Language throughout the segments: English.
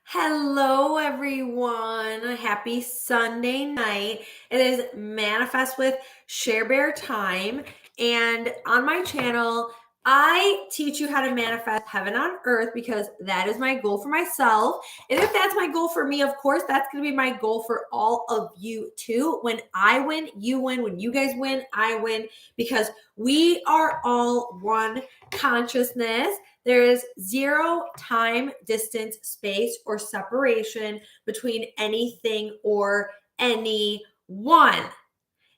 Hello, everyone. Happy Sunday night. It is Manifest with Sherbear time. And on my channel, I teach you how to manifest heaven on earth because that is my goal for myself. And if that's my goal for me, of course, that's going to be my goal for all of you too. When I win, you win. When you guys win, I win because we are all one consciousness. There is zero time, distance, space, or separation between anything or anyone.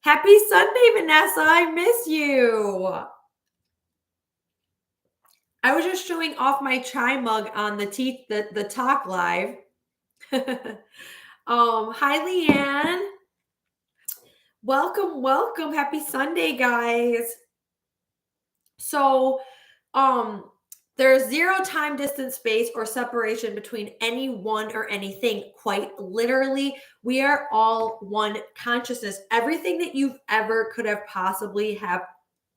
Happy Sunday, Vanessa. I miss you. I was just showing off my chai mug on the talk live. Hi, Leanne. Welcome. Happy Sunday, guys. So, um, there's zero time, distance, space, or separation between anyone or anything. Quite literally, we are all one consciousness. Everything that you've ever could have possibly have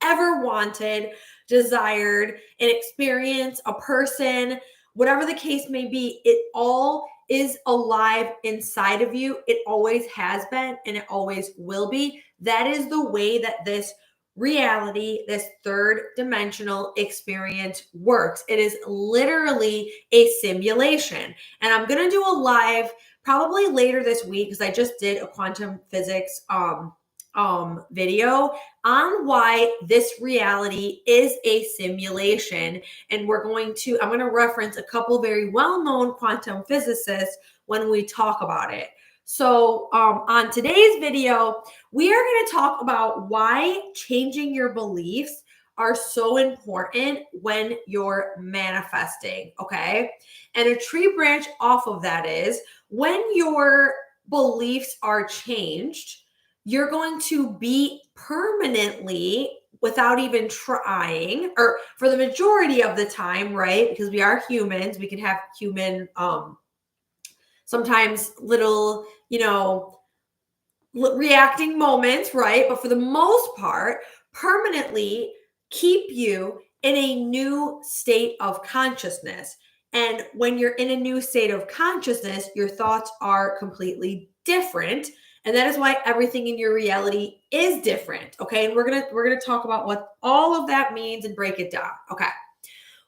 ever wanted, desired, an experience, a person, whatever the case may be, it all is alive inside of you. It always has been and it always will be. That is the way that this reality, this third dimensional experience works. It is literally a simulation. And I'm going to do a live probably later this week because I just did a quantum physics video on why this reality is a simulation. And I'm going to reference a couple very well-known quantum physicists when we talk about it. So on today's video, we are going to talk about why changing your beliefs are so important when you're manifesting, okay? And a tree branch off of that is when your beliefs are changed, you're going to be permanently, without even trying, or for the majority of the time, right? Because we are humans, we can have human sometimes little, reacting moments, right? But for the most part, permanently keep you in a new state of consciousness. And when you're in a new state of consciousness, your thoughts are completely different. And that is why everything in your reality is different. Okay. And we're gonna talk about what all of that means and break it down. Okay.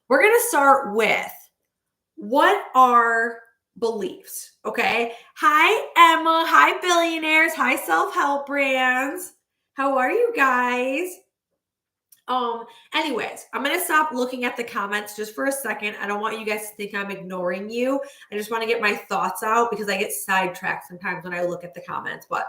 We're gonna start with what are beliefs? Okay. Hi, Emma. Hi, billionaires. Hi, self-help brands. How are you guys? Anyways, I'm gonna stop looking at the comments just for a second. I don't want you guys to think I'm ignoring you. I just want to get my thoughts out because I get sidetracked sometimes when I look at the comments. But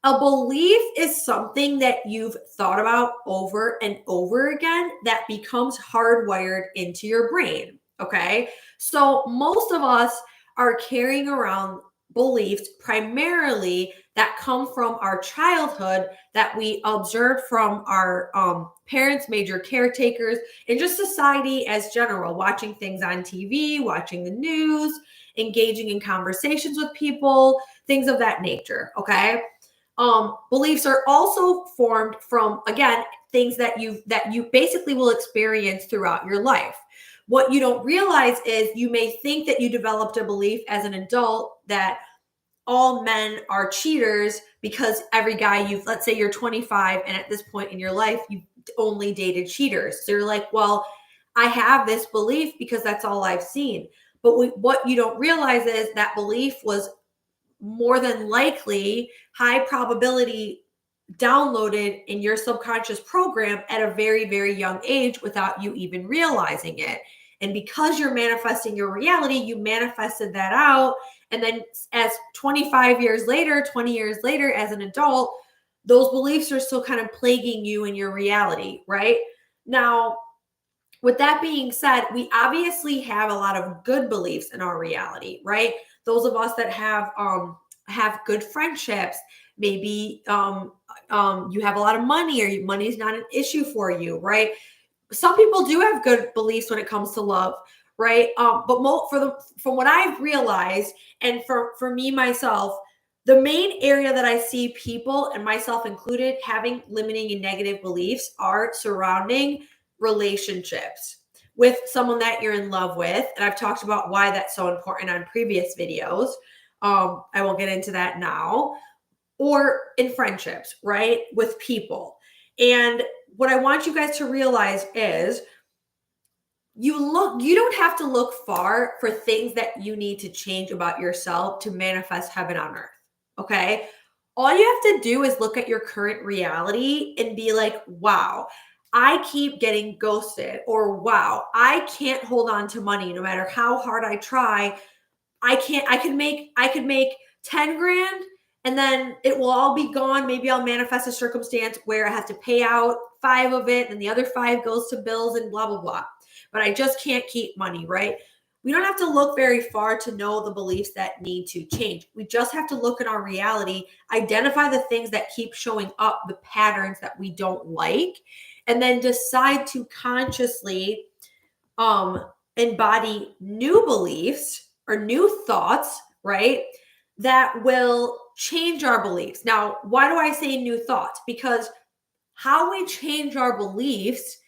a belief is something that you've thought about over and over again that becomes hardwired into your brain. Okay. So most of us are carrying around beliefs primarily that come from our childhood that we observed from our parents, major caretakers, and just society as general, watching things on TV, watching the news, engaging in conversations with people, things of that nature. Okay. Beliefs are also formed from, again, things that you basically will experience throughout your life. What you don't realize is you may think that you developed a belief as an adult that all men are cheaters because every guy let's say you're 25 and at this point in your life you've only dated cheaters. So you're like, well, I have this belief because that's all I've seen. But what you don't realize is that belief was more than likely high probability downloaded in your subconscious program at a very, very young age without you even realizing it. And because you're manifesting your reality, you manifested that out. And then as 25 years later, 20 years later, as an adult, those beliefs are still kind of plaguing you in your reality, right? Now, with that being said, we obviously have a lot of good beliefs in our reality, right? Those of us that have good friendships, maybe you have a lot of money or money is not an issue for you, right? Some people do have good beliefs when it comes to love, right? But from what I've realized, and for me myself, the main area that I see people, and myself included, having limiting and negative beliefs are surrounding relationships. with someone that you're in love with. And I've talked about why that's so important on previous videos. I won't get into that now. Or in friendships, right? With people. And what I want you guys to realize is you don't have to look far for things that you need to change about yourself to manifest heaven on earth. Okay? All you have to do is look at your current reality and be like, wow, I keep getting ghosted, or wow, I can't hold on to money no matter how hard I try. I could make 10 grand and then it will all be gone. Maybe I'll manifest a circumstance where I have to pay out 5 of it and the other 5 goes to bills and blah, blah, blah. But I just can't keep money, right? We don't have to look very far to know the beliefs that need to change. We just have to look at our reality, identify the things that keep showing up, the patterns that we don't like, and then decide to consciously embody new beliefs or new thoughts, right? That will change our beliefs. Now, why do I say new thoughts? Because how we change our beliefs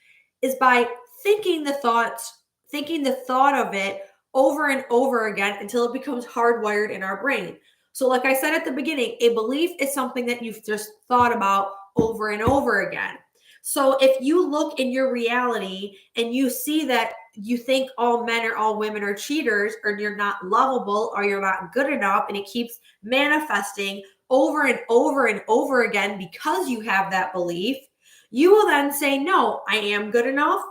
is by thinking the thought of it over and over again until it becomes hardwired in our brain. So, like I said at the beginning, a belief is something that you've just thought about over and over again. So if you look in your reality and you see that you think all men or all women are cheaters, or you're not lovable, or you're not good enough, and it keeps manifesting over and over and over again because you have that belief, you will then say, no, I am good enough.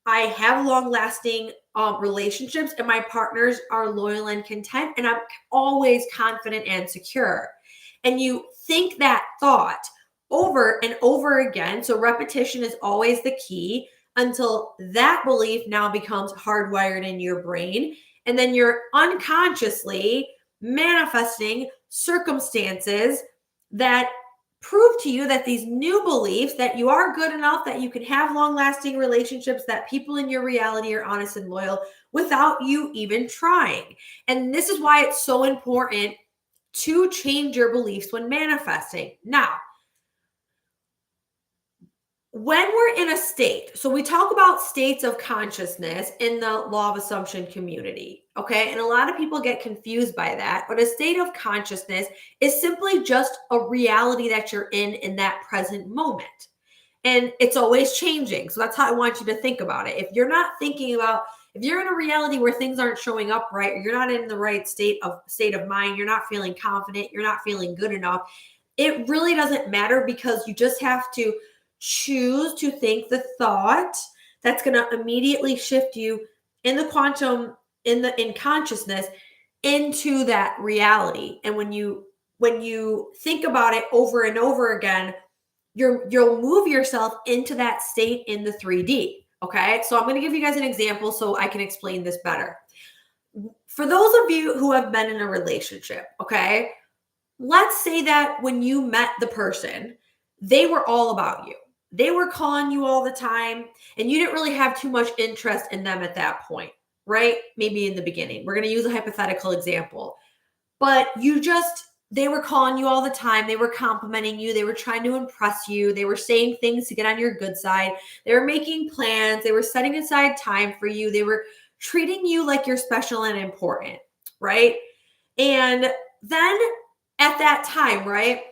I have long-lasting relationships, and my partners are loyal and content, and I'm always confident and secure. And you think that thought over and over again. So repetition is always the key until that belief now becomes hardwired in your brain. And then you're unconsciously manifesting circumstances that prove to you that these new beliefs, that you are good enough, that you can have long-lasting relationships, that people in your reality are honest and loyal without you even trying. And this is why it's so important to change your beliefs when manifesting. Now, when we're in a state, so we talk about states of consciousness in the law of assumption community, okay? And a lot of people get confused by that, but a state of consciousness is simply just a reality that you're in that present moment. And it's always changing. So that's how I want you to think about it. If you're not thinking about, if you're in a reality where things aren't showing up right, or you're not in the right state of mind, you're not feeling confident, you're not feeling good enough, it really doesn't matter, because you just have to choose to think the thought that's going to immediately shift you in the quantum, in consciousness, into that reality. And when you think about it over and over again, you'll move yourself into that state in the 3D. Okay. So I'm going to give you guys an example so I can explain this better. For those of you who have been in a relationship, okay, let's say that when you met the person, they were all about you. They were calling you all the time, and you didn't really have too much interest in them at that point, right? Maybe in the beginning. We're going to use a hypothetical example. But they were calling you all the time. They were complimenting you. They were trying to impress you. They were saying things to get on your good side. They were making plans. They were setting aside time for you. They were treating you like you're special and important, right? And then at that time, right,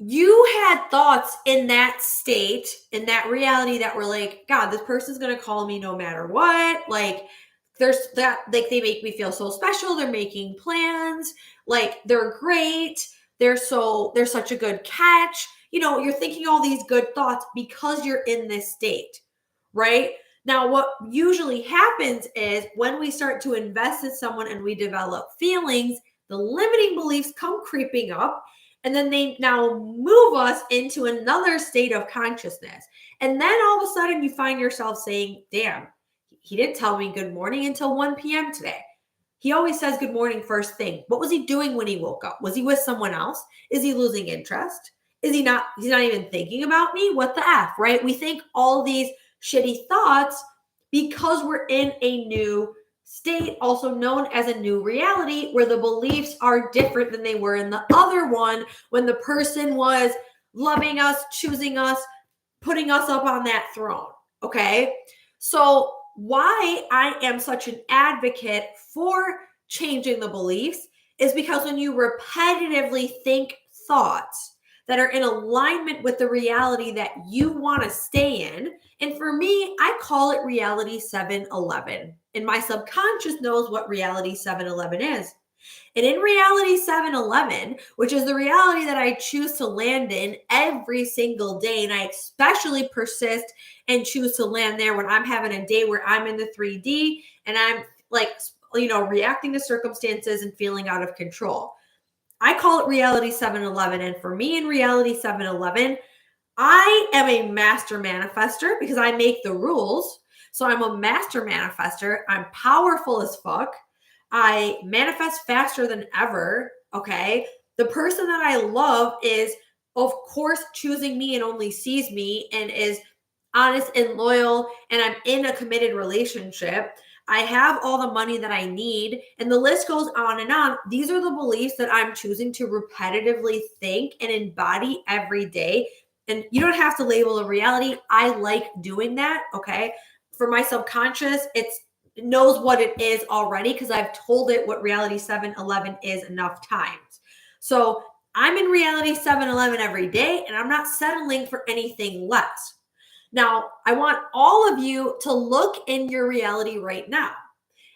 you had thoughts in that state, in that reality, that were like, God, this person's going to call me no matter what. Like, there's that, like, they make me feel so special. They're making plans. Like, they're great. They're such a good catch. You know, you're thinking all these good thoughts because you're in this state, right? Now, what usually happens is when we start to invest in someone and we develop feelings, the limiting beliefs come creeping up. And then they now move us into another state of consciousness. And then all of a sudden you find yourself saying, damn, he didn't tell me good morning until 1 p.m. today. He always says good morning first thing. What was he doing when he woke up? Was he with someone else? Is he losing interest? He's not even thinking about me? What the F, right? We think all these shitty thoughts because we're in a new state, also known as a new reality, where the beliefs are different than they were in the other one, when the person was loving us, choosing us, putting us up on that throne. Okay. So why I am such an advocate for changing the beliefs is because when you repetitively think thoughts that are in alignment with the reality that you want to stay in, and for me, I call it reality 711. And my subconscious knows what reality 711 is. And in reality 711, which is the reality that I choose to land in every single day, and I especially persist and choose to land there when I'm having a day where I'm in the 3D and I'm like, reacting to circumstances and feeling out of control. I call it reality 711. And for me in reality 711, I am a master manifester because I make the rules. So I'm a master manifester. I'm powerful as fuck. I manifest faster than ever. Okay. The person that I love is, of course, choosing me and only sees me and is honest and loyal. And I'm in a committed relationship. I have all the money that I need. And the list goes on and on. These are the beliefs that I'm choosing to repetitively think and embody every day. And you don't have to label a reality. I like doing that. Okay. For my subconscious, it knows what it is already because I've told it what reality 711 is enough times. So I'm in reality 711 every day and I'm not settling for anything less. Now, I want all of you to look in your reality right now.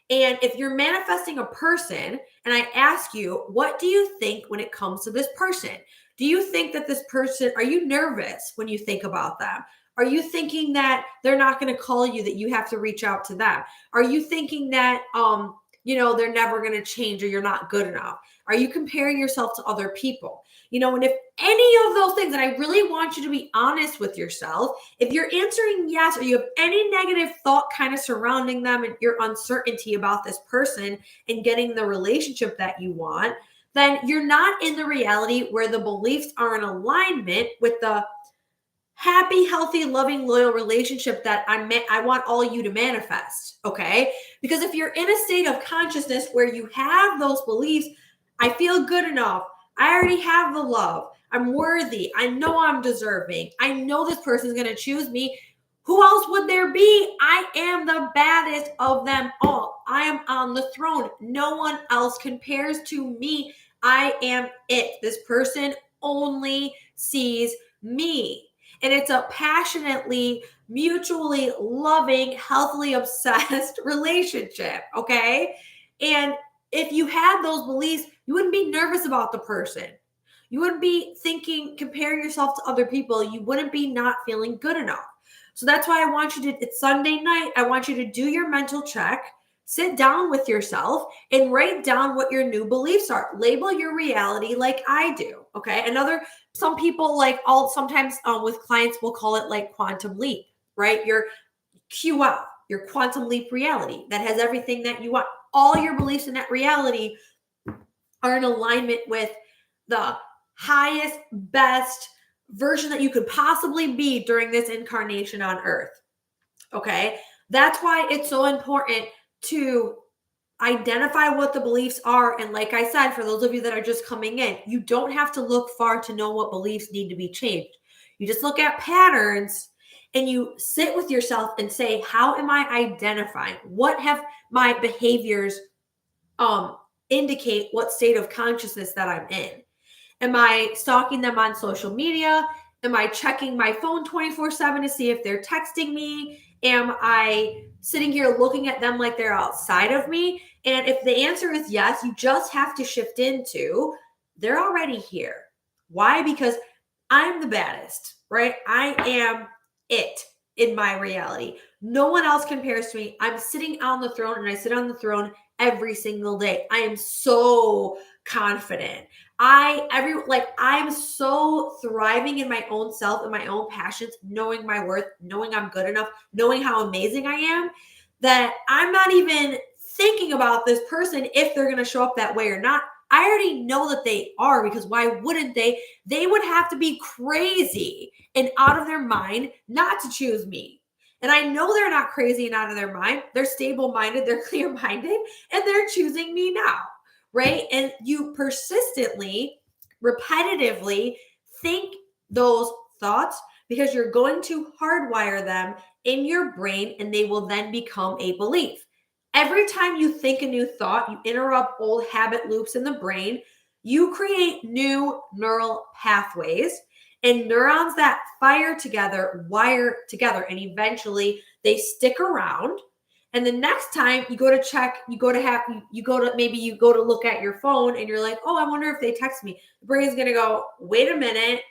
And if you're manifesting a person and I ask you, what do you think when it comes to this person? Do you think that this person, are you nervous when you think about them? Are you thinking that they're not going to call you, that you have to reach out to them? Are you thinking that, they're never going to change or you're not good enough? Are you comparing yourself to other people? And if any of those things, and I really want you to be honest with yourself, if you're answering yes, or you have any negative thought kind of surrounding them and your uncertainty about this person and getting the relationship that you want, then you're not in the reality where the beliefs are in alignment with the happy, healthy, loving, loyal relationship that I want all you to manifest. Okay. Because if you're in a state of consciousness where you have those beliefs, I feel good enough. I already have the love. I'm worthy. I know I'm deserving. I know this person's going to choose me. Who else would there be? I am the baddest of them all. I am on the throne. No one else compares to me. I am it. This person only sees me. And it's a passionately, mutually loving, healthily obsessed relationship. Okay. And if you had those beliefs, you wouldn't be nervous about the person. You wouldn't be thinking, comparing yourself to other people. You wouldn't be not feeling good enough. So that's why I want you to, it's Sunday night. I want you to do your mental check, sit down with yourself and write down what your new beliefs are. Label your reality like I do. Okay. Some people sometimes with clients will call it like quantum leap, right? Your QL, your quantum leap reality that has everything that you want. All your beliefs in that reality are in alignment with the highest, best version that you could possibly be during this incarnation on earth. Okay. That's why it's so important to identify what the beliefs are. And like I said, for those of you that are just coming in, you don't have to look far to know what beliefs need to be changed. You just look at patterns and you sit with yourself and say, how am I identifying? What have my behaviors indicate what state of consciousness that I'm in? Am I stalking them on social media? Am I checking my phone 24/7 to see if they're texting me? Am I sitting here looking at them like they're outside of me? And if the answer is yes, you just have to shift into they're already here. Why? Because I'm the baddest, right? I am it in my reality. No one else compares to me. I'm sitting on the throne and I sit on the throne every single day. I am so confident. I'm so thriving in my own self and my own passions, knowing my worth, knowing I'm good enough, knowing how amazing I am, that I'm not even thinking about this person if they're going to show up that way or not. I already know that they are, because why wouldn't they? They would have to be crazy and out of their mind not to choose me. And I know they're not crazy and out of their mind. They're stable-minded, they're clear-minded, and they're choosing me now, right? And you persistently, repetitively think those thoughts because you're going to hardwire them in your brain and they will then become a belief. Every time you think a new thought, you interrupt old habit loops in the brain, you create new neural pathways, and neurons that fire together wire together, and eventually they stick around. And the next time you go to check, you go to look at your phone and you're like, oh, I wonder if they text me. The brain's going to go, wait a minute.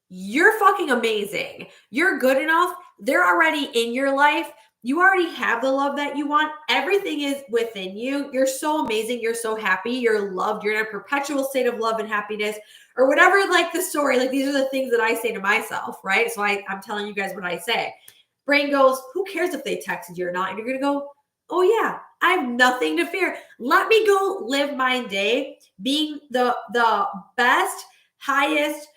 You're fucking amazing. You're good enough. They're already in your life. You already have the love that you want. Everything is within you. You're so amazing. You're so happy. You're loved. You're in a perpetual state of love and happiness, or whatever, like the story. Like, these are the things that I say to myself, right? So I'm telling you guys what I say. Brain goes, who cares if they texted you or not? And you're going to go, oh yeah, I have nothing to fear. Let me go live my day being the best, highest,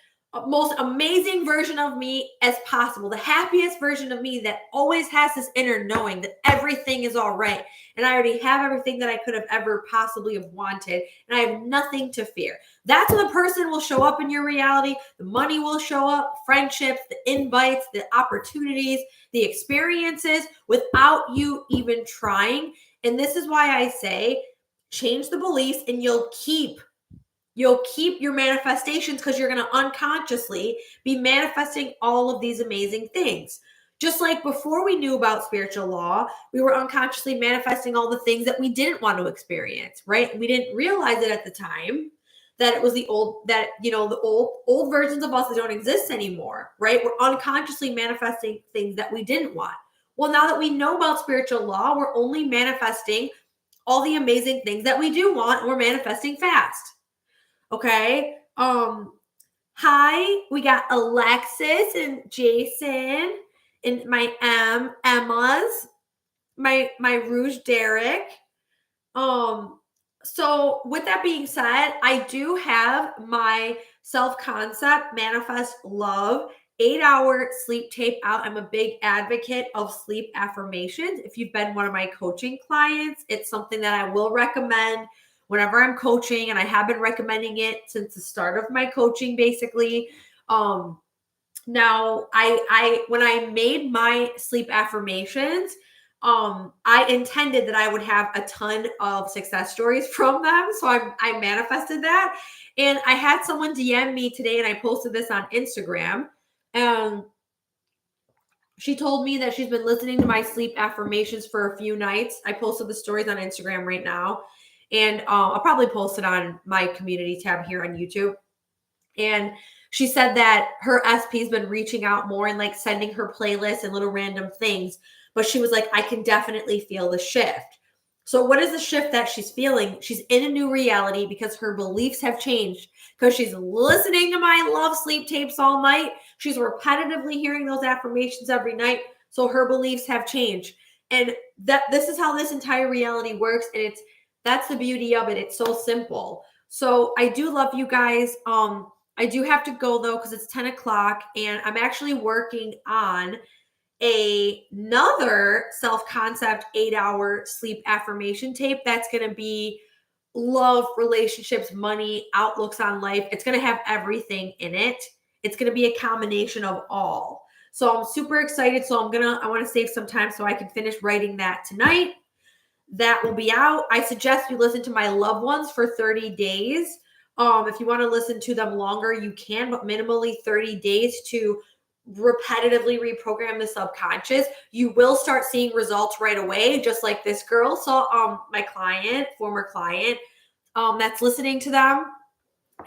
most amazing version of me as possible, the happiest version of me that always has this inner knowing that everything is all right. And I already have everything that I could have ever possibly have wanted. And I have nothing to fear. That's when the person will show up in your reality. The money will show up, friendships, the invites, the opportunities, the experiences without you even trying. And this is why I say, change the beliefs and you'll keep your manifestations, because you're going to unconsciously be manifesting all of these amazing things. Just like before we knew about spiritual law, we were unconsciously manifesting all the things that we didn't want to experience, right? We didn't realize it at the time that it was the old versions of us that don't exist anymore, right? We're unconsciously manifesting things that we didn't want. Well, now that we know about spiritual law, we're only manifesting all the amazing things that we do want, and we're manifesting fast. Okay. Hi, we got Alexis and Jason and my Emma's, my Rouge Derek. So with that being said, I do have my self-concept manifest love 8-hour sleep tape out. I'm a big advocate of sleep affirmations. If you've been one of my coaching clients, it's something that I will recommend whenever I'm coaching, and I have been recommending it since the start of my coaching, basically. Now I when I made my sleep affirmations, I intended that I would have a ton of success stories from them. So I manifested that. And I had someone DM me today, and I posted this on Instagram. And she told me that she's been listening to my sleep affirmations for a few nights. I posted the stories on Instagram right now. And I'll probably post it on my community tab here on YouTube. And she said that her SP has been reaching out more and like sending her playlists and little random things. But she was like, I can definitely feel the shift. So what is the shift that she's feeling? She's in a new reality because her beliefs have changed, because she's listening to my love sleep tapes all night. She's repetitively hearing those affirmations every night. So her beliefs have changed. And this is how this entire reality works. And that's the beauty of it. It's so simple. So I do love you guys. I do have to go though, because it's 10 o'clock, and I'm actually working on another self-concept 8-hour sleep affirmation tape that's going to be love, relationships, money, outlooks on life. It's going to have everything in it. It's going to be a combination of all. So I'm super excited. So I want to save some time so I can finish writing that tonight. That will be out. I suggest you listen to my loved ones for 30 days. If you want to listen to them longer, you can, but minimally 30 days to repetitively reprogram the subconscious. You will start seeing results right away, just like this girl saw. My former client, that's listening to them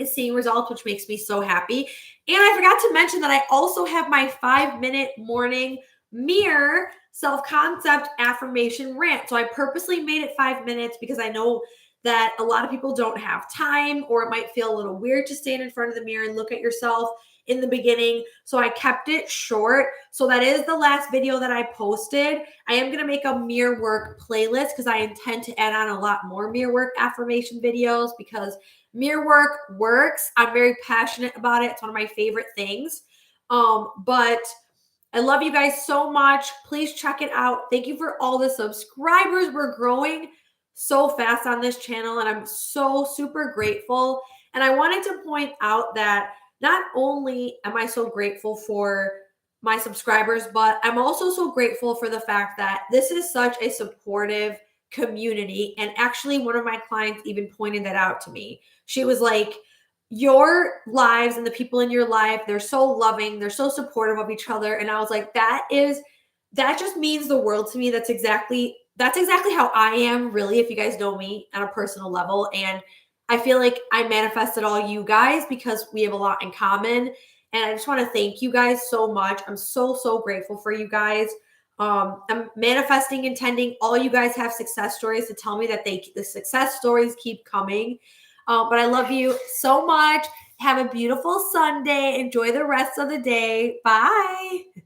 is seeing results, which makes me so happy. And I forgot to mention that I also have my 5-minute morning mirror self-concept affirmation rant. So I purposely made it 5 minutes because I know that a lot of people don't have time, or it might feel a little weird to stand in front of the mirror and look at yourself in the beginning. So I kept it short. So that is the last video that I posted. I am going to make a mirror work playlist because I intend to add on a lot more mirror work affirmation videos, because mirror work works. I'm very passionate about it. It's one of my favorite things. But I love you guys so much. Please check it out. Thank you for all the subscribers. We're growing so fast on this channel, and I'm so super grateful. And I wanted to point out that not only am I so grateful for my subscribers, but I'm also so grateful for the fact that this is such a supportive community. And actually, one of my clients even pointed that out to me. She was like, your lives and the people in your life, they're so loving, they're so supportive of each other. And I was like, that just means the world to me. That's exactly how I am, really, if you guys know me on a personal level. And I feel like I manifested all you guys because we have a lot in common. And I just want to thank you guys so much. I'm so, so grateful for you guys. I'm manifesting, intending all you guys have success stories to tell me that the success stories keep coming. But I love you so much. Have a beautiful Sunday. Enjoy the rest of the day. Bye.